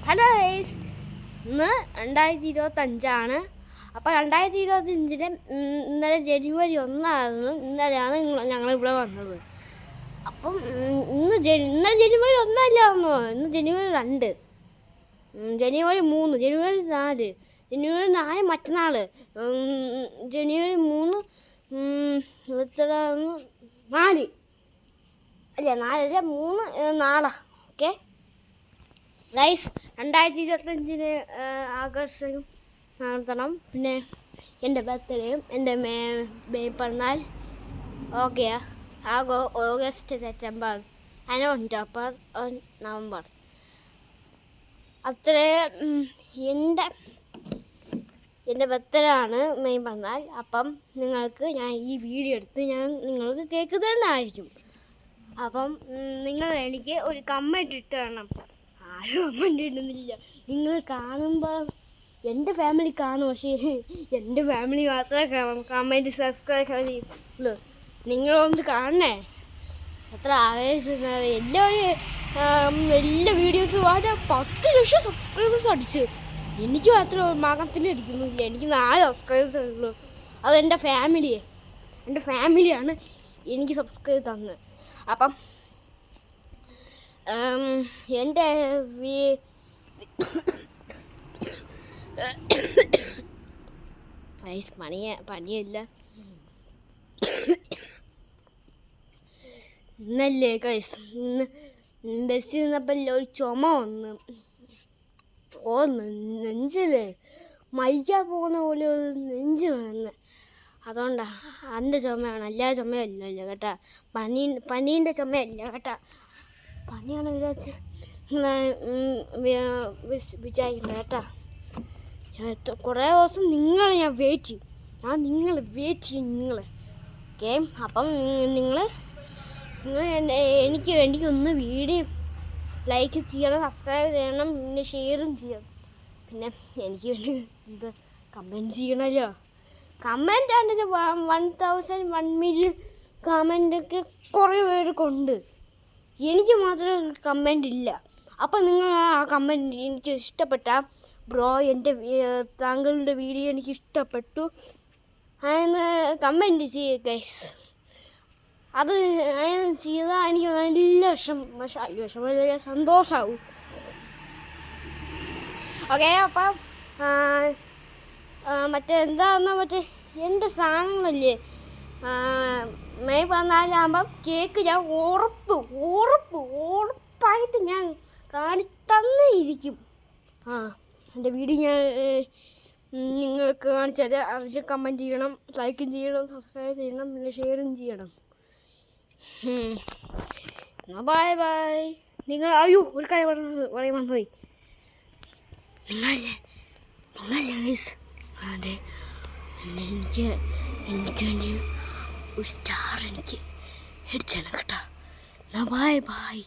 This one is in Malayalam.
ഹലോ ഗൈസ്, ഇന്ന് 2025 അപ്പോൾ 2025 ഇന്നലെ ജനുവരി 1 ഇന്നലെയാണ് ഞങ്ങളിവിടെ വന്നത്. അപ്പം ഇന്നലെ ജനുവരി 1 അല്ലായിരുന്നോ? ഇന്ന് ജനുവരി 2, ജനുവരി 3, ജനുവരി 4, ജനുവരി 4 മറ്റന്നാൾ, ജനുവരി 3 എത്ര 4 അല്ല 4 3 നാളെ. ഓക്കെ ഗൈസ്, 2025 ആഘോഷം നടത്തണം. പിന്നെ എൻ്റെ ബർത്ത്ഡേയും എൻ്റെ പിറന്നാൾ okay August, September, October, November. അത്രേ എൻ്റെ ബർത്ത്ഡേ ആണ് മെയ് പിറന്നാൾ. അപ്പം നിങ്ങൾക്ക് ഞാൻ ഈ വീഡിയോ എടുത്ത് നിങ്ങൾക്ക് കേക്ക് തരുന്നതായിരിക്കും. അപ്പം നിങ്ങൾ എനിക്ക് ഒരു കമൻറ്റ് ഇട്ട് തരണം. ആരും കമൻറ്റ് ഇടുന്നില്ല. നിങ്ങൾ കാണുമ്പോൾ എൻ്റെ ഫാമിലി കാണും, പക്ഷേ എൻ്റെ ഫാമിലി മാത്രമേ കമൻറ്റ് സബ്സ്ക്രൈബ് ചെയ്യുള്ളൂ. നിങ്ങളൊന്ന് കാണണേ. എത്ര ആവേശം! എല്ലാ വീഡിയോസും വളരെ 10 ലക്ഷം സബ്സ്ക്രൈബേഴ്സ് അടിച്ച്. എനിക്ക് മാത്രം മകത്തിന് അടിക്കുന്നില്ല. എനിക്ക് 4 സബ്സ്ക്രൈബേഴ്സ് ഉള്ളൂ. അതെൻ്റെ ഫാമിലിയാണ് എനിക്ക് സബ്സ്ക്രൈബ് തന്നത്. അപ്പം എൻ്റെ പനിയല്ല ഇന്നല്ലേ ഗൈസ്, ഇന്ന് ബസ്സിൽ നിന്നപ്പോൾ ഒരു ചുമ വന്ന് നെഞ്ചില് മരിക്കാൻ പോകുന്ന പോലെ ഒരു നെഞ്ച് വന്ന്. അതുകൊണ്ടാണ് അതിൻ്റെ ചുമയാണ്, എല്ലാ ചുമയല്ല കേട്ടാ. പനീൻ്റെ ചുമയല്ല കേട്ടാ. പനിയാണ് വിചാരിക്കുന്നത് കേട്ടാ. കുറേ ദിവസം ഞാൻ വെയിറ്റ് ചെയ്യും. ഓക്കെ, അപ്പം നിങ്ങൾ എനിക്ക് വേണ്ടി ഒന്ന് വീഡിയോ ലൈക്ക് ചെയ്യണം, സബ്സ്ക്രൈബ് ചെയ്യണം, പിന്നെ ഷെയറും ചെയ്യണം. പിന്നെ എനിക്ക് വേണ്ടി കമൻറ്റ് ചെയ്യണമല്ലോ. കമൻറ്റ് ആണ് 1 മില്യൺ കമൻറ്റൊക്കെ കുറേ പേർക്കുണ്ട്. എനിക്ക് മാത്രം കമൻറ്റ് ഇല്ല. അപ്പം നിങ്ങൾ ആ കമൻറ്റ് എനിക്ക് ഇഷ്ടപ്പെട്ട ബ്രോ, താങ്കളുടെ വീഡിയോ എനിക്ക് ഇഷ്ടപ്പെട്ടു അതിന് കമൻറ്റ് ചെയ്യുക ഗൈസ്. അത് ചെയ്താൽ എനിക്ക് നല്ല വിഷമം സന്തോഷമാവും. ഓക്കെ, അപ്പം മറ്റേ എൻ്റെ സാധനങ്ങളല്ലേ മെയ് 14 കേക്ക് ഞാൻ ഉറപ്പായിട്ട് ഞാൻ കാണിത്തന്നെ ഇരിക്കും. എൻ്റെ വീഡിയോ ഞാൻ നിങ്ങൾക്ക് കാണിച്ചാൽ അതിൽ കമൻറ്റ് ചെയ്യണം, ലൈക്കും ചെയ്യണം, സബ്സ്ക്രൈബ് ചെയ്യണം, പിന്നെ ഷെയറും ചെയ്യണം. എന്നാൽ ബൈ. നിങ്ങൾ ഒരു കാര്യം പറയാൻ വന്നുപോയി. നിങ്ങളല്ലേ ഗൈസ്, അതെ എനിക്ക് വേണ്ടി ഒരു സ്റ്റാർ എനിക്ക് അടിച്ചാണ് കേട്ടോ. എന്നാൽ ബൈ.